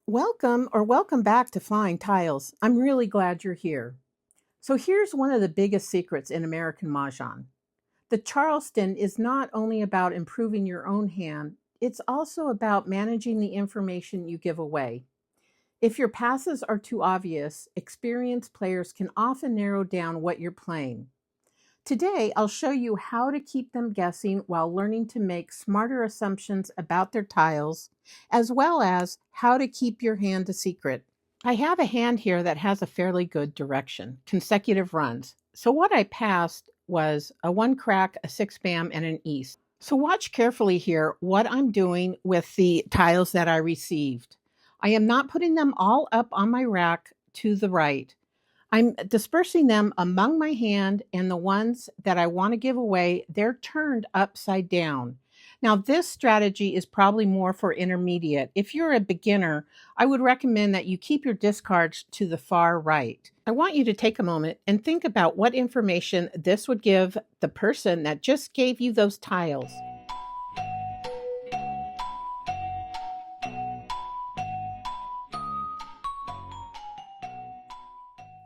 Welcome back to Flying Tiles. I'm really glad you're here. So here's one of the biggest secrets in American Mahjong. The Charleston is not only about improving your own hand, it's also about managing the information you give away. If your passes are too obvious, experienced players can often narrow down what you're playing. Today, I'll show you how to keep them guessing while learning to make smarter assumptions about their tiles, as well as how to keep your hand a secret. I have a hand here that has a fairly good direction, consecutive runs. So what I passed was a one crack, a six bam, and an east. So watch carefully here what I'm doing with the tiles that I received. I am not putting them all up on my rack to the right. I'm dispersing them among my hand, and the ones that I want to give away, they're turned upside down. Now, this strategy is probably more for intermediate. If you're a beginner, I would recommend that you keep your discards to the far right. I want you to take a moment and think about what information this would give the person that just gave you those tiles.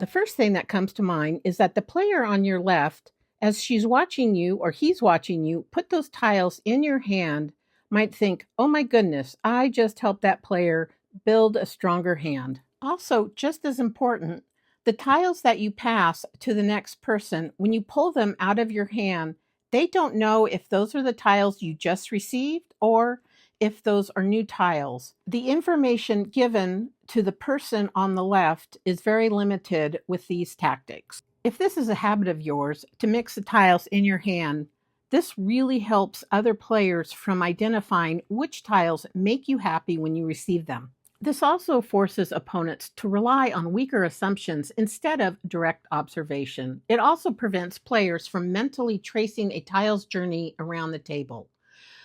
The first thing that comes to mind is that the player on your left, as she's watching you or he's watching you put those tiles in your hand, might think, oh my goodness, I just helped that player build a stronger hand. Also, just as important, the tiles that you pass to the next person, when you pull them out of your hand, they don't know if those are the tiles you just received or if those are new tiles. The information given to the person on the left is very limited with these tactics. If this is a habit of yours to mix the tiles in your hand, this really helps other players from identifying which tiles make you happy when you receive them. This also forces opponents to rely on weaker assumptions instead of direct observation. It also prevents players from mentally tracing a tile's journey around the table.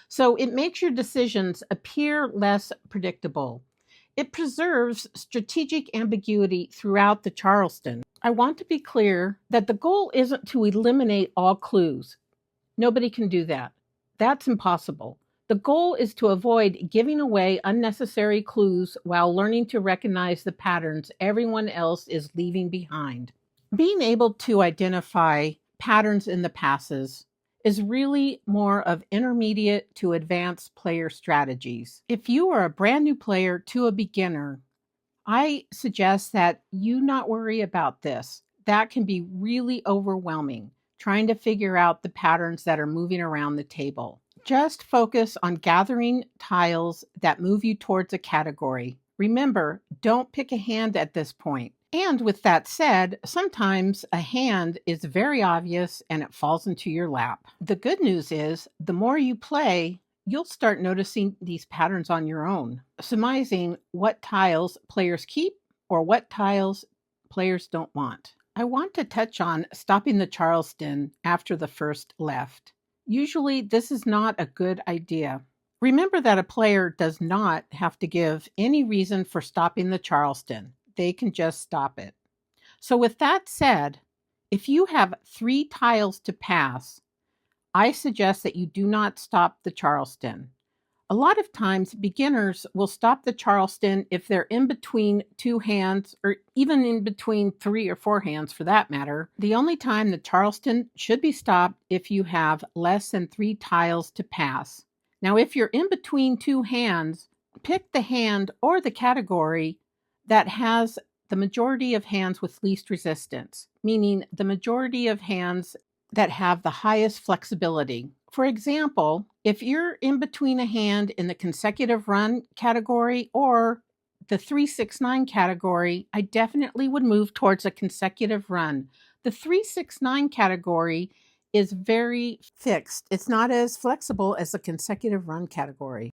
So it makes your decisions appear less predictable. It preserves strategic ambiguity throughout the Charleston. I want to be clear that the goal isn't to eliminate all clues. Nobody can do that. That's impossible. The goal is to avoid giving away unnecessary clues while learning to recognize the patterns everyone else is leaving behind. Being able to identify patterns in the passes is really more of intermediate to advanced player strategies. If you are a brand new player to a beginner, I suggest that you not worry about this. That can be really overwhelming, trying to figure out the patterns that are moving around the table. Just focus on gathering tiles that move you towards a category. Remember, don't pick a hand at this point. And with that said, sometimes a hand is very obvious and it falls into your lap. The good news is, the more you play, you'll start noticing these patterns on your own, surmising what tiles players keep or what tiles players don't want. I want to touch on stopping the Charleston after the first left. Usually, this is not a good idea. Remember that a player does not have to give any reason for stopping the Charleston. They can just stop it. So with that said, if you have 3 tiles to pass, I suggest that you do not stop the Charleston. A lot of times, beginners will stop the Charleston if they're in between 2 hands, or even in between 3 or 4 hands for that matter. The only time the Charleston should be stopped if you have less than 3 tiles to pass. Now, if you're in between 2 hands, pick the hand or the category that has the majority of hands with least resistance, meaning the majority of hands that have the highest flexibility. For example, if you're in between a hand in the consecutive run category or the 3-6-9 category, I definitely would move towards a consecutive run. The 3-6-9 category is very fixed. It's not as flexible as the consecutive run category.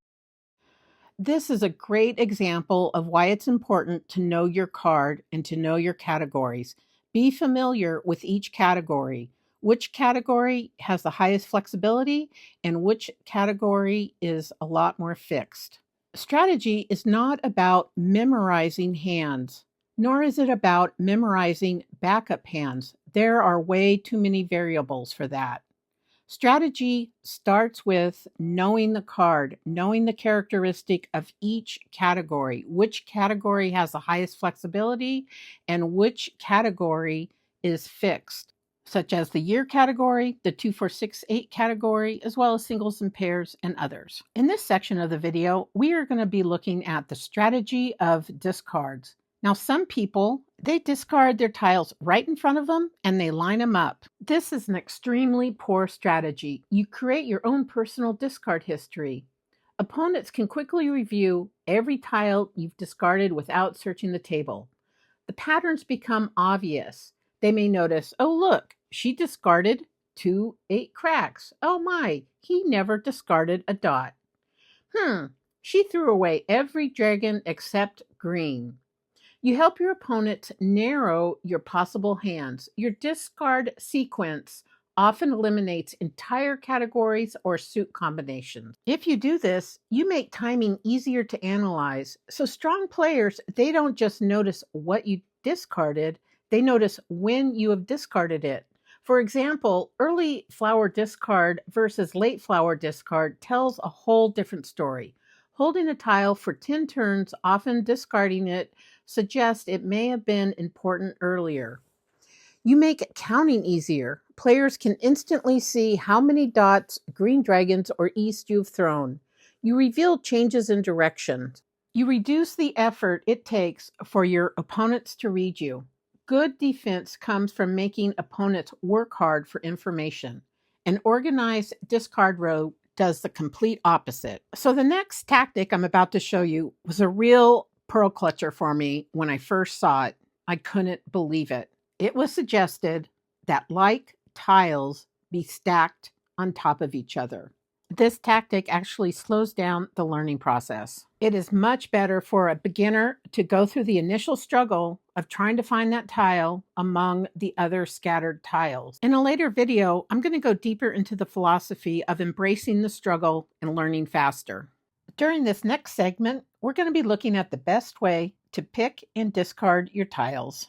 This is a great example of why it's important to know your card and to know your categories. Be familiar with each category. Which category has the highest flexibility and which category is a lot more fixed. Strategy is not about memorizing hands, nor is it about memorizing backup hands. There are way too many variables for that. Strategy starts with knowing the card, knowing the characteristic of each category, which category has the highest flexibility and which category is fixed, such as the year category, the 2, 4, 6, 8 category, as well as singles and pairs and others. In this section of the video, we are going to be looking at the strategy of discards. Now, some people, they discard their tiles right in front of them and they line them up. This is an extremely poor strategy. You create your own personal discard history. Opponents can quickly review every tile you've discarded without searching the table. The patterns become obvious. They may notice, oh look, she discarded 2 8 cracks. Oh my, he never discarded a dot. She threw away every dragon except green. You help your opponent narrow your possible hands. Your discard sequence often eliminates entire categories or suit combinations. If you do this, you make timing easier to analyze. So strong players, they don't just notice what you discarded, they notice when you have discarded it. For example, early flower discard versus late flower discard tells a whole different story. Holding a tile for 10 turns, often discarding it, suggests it may have been important earlier. You make counting easier. Players can instantly see how many dots, green dragons, or east you've thrown. You reveal changes in direction. You reduce the effort it takes for your opponents to read you. Good defense comes from making opponents work hard for information. An organized discard row does the complete opposite. So the next tactic I'm about to show you was a real pearl clutcher for me when I first saw it. I couldn't believe it. It was suggested that like tiles be stacked on top of each other. This tactic actually slows down the learning process. It is much better for a beginner to go through the initial struggle of trying to find that tile among the other scattered tiles. In a later video, I'm going to go deeper into the philosophy of embracing the struggle and learning faster. During this next segment, we're going to be looking at the best way to pick and discard your tiles.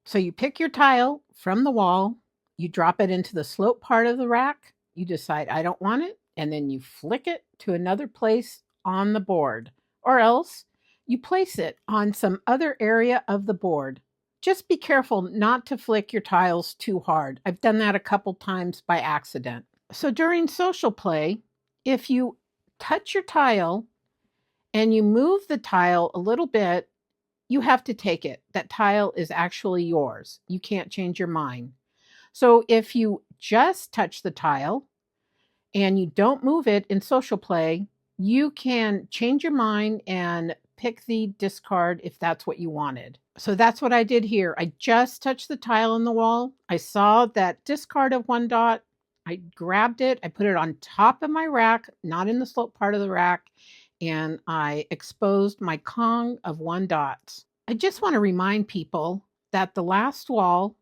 So you pick your tile from the wall, you drop it into the slope part of the rack, you decide I don't want it, and then you flick it to another place on the board, or else you place it on some other area of the board. Just be careful not to flick your tiles too hard. I've done that a couple times by accident. So during social play, if you touch your tile and you move the tile a little bit, you have to take it. That tile is actually yours. You can't change your mind. So if you just touch the tile and you don't move it in social play, you can change your mind and pick the discard if that's what you wanted. So that's what I did here. I just touched the tile on the wall. I saw that discard of 1 dot. I grabbed it. I put it on top of my rack, not in the slope part of the rack, and I exposed my Kong of 1 dot. I just want to remind people that the last wall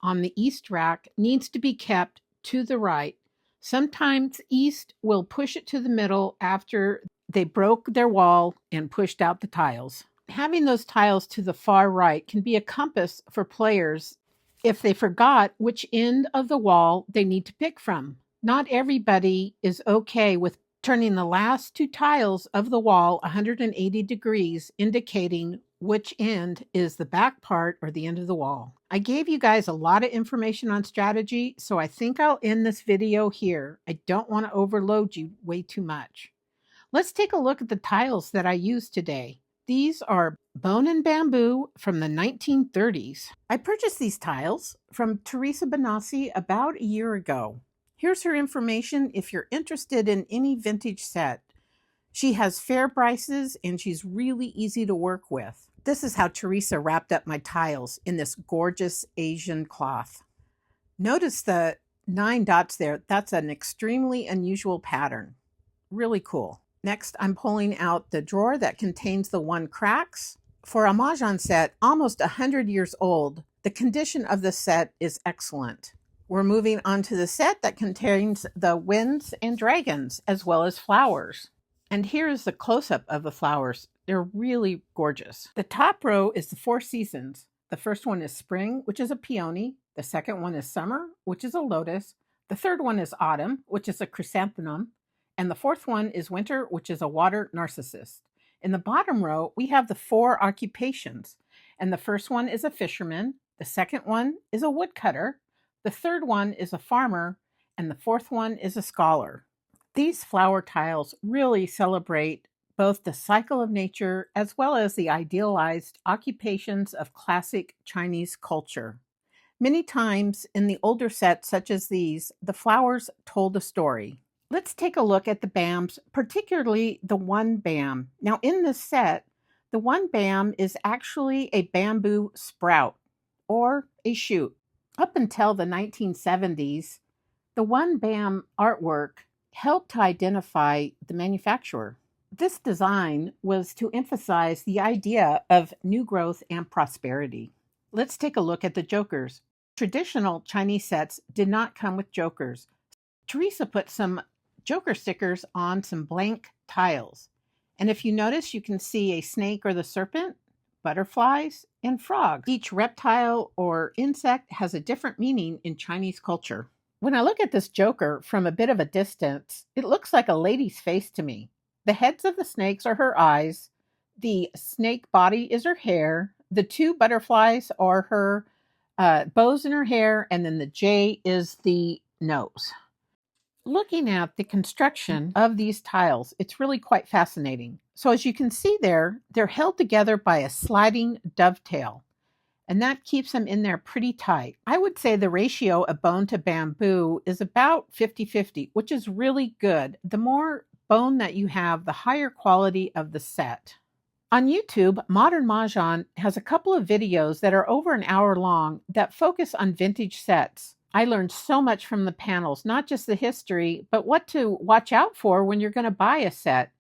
on the east rack needs to be kept to the right. Sometimes east will push it to the middle after they broke their wall and pushed out the tiles. Having those tiles to the far right can be a compass for players if they forgot which end of the wall they need to pick from. Not everybody is okay with turning the last 2 tiles of the wall 180 degrees, indicating which end is the back part or the end of the wall. I gave you guys a lot of information on strategy, so I think I'll end this video here. I don't want to overload you way too much. Let's take a look at the tiles that I used today. These are bone and bamboo from the 1930s. I purchased these tiles from Teresa Benassi about a year ago. Here's her information if you're interested in any vintage set. She has fair prices and she's really easy to work with. This is how Teresa wrapped up my tiles in this gorgeous Asian cloth. Notice the 9 dots there. That's an extremely unusual pattern. Really cool. Next, I'm pulling out the drawer that contains the 1 cracks. For a Mahjong set almost 100 years old, the condition of the set is excellent. We're moving on to the set that contains the winds and dragons, as well as flowers. And here is the close-up of the flowers. They're really gorgeous. The top row is the 4 seasons. The first one is spring, which is a peony. The second one is summer, which is a lotus. The third one is autumn, which is a chrysanthemum. And the fourth one is winter, which is a water narcissus. In the bottom row, we have the 4 occupations. And the first one is a fisherman. The second one is a woodcutter. The third one is a farmer. And the fourth one is a scholar. These flower tiles really celebrate both the cycle of nature as well as the idealized occupations of classic Chinese culture. Many times in the older sets such as these, the flowers told a story. Let's take a look at the bams, particularly the one bam. Now in this set, the one bam is actually a bamboo sprout or a shoot. Up until the 1970s, the one bam artwork helped to identify the manufacturer. This design was to emphasize the idea of new growth and prosperity. Let's take a look at the jokers. Traditional Chinese sets did not come with jokers. Teresa put some joker stickers on some blank tiles. And if you notice, you can see a snake or the serpent, butterflies, and frogs. Each reptile or insect has a different meaning in Chinese culture. When I look at this joker from a bit of a distance, it looks like a lady's face to me. The heads of the snakes are her eyes. The snake body is her hair. The 2 butterflies are her bows in her hair. And then the J is the nose. Looking at the construction of these tiles, it's really quite fascinating. So as you can see there, they're held together by a sliding dovetail. And that keeps them in there pretty tight. I would say the ratio of bone to bamboo is about 50-50, which is really good. The more bone that you have, the higher quality of the set. On YouTube, Modern Mahjong has a couple of videos that are over an hour long that focus on vintage sets. I learned so much from the panels, not just the history, but what to watch out for when you're going to buy a set.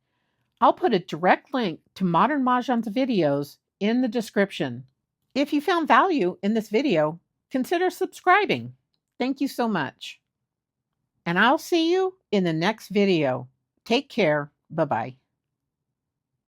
I'll put a direct link to Modern Mahjong's videos in the description. If you found value in this video, consider subscribing. Thank you so much. And I'll see you in the next video. Take care. Bye-bye.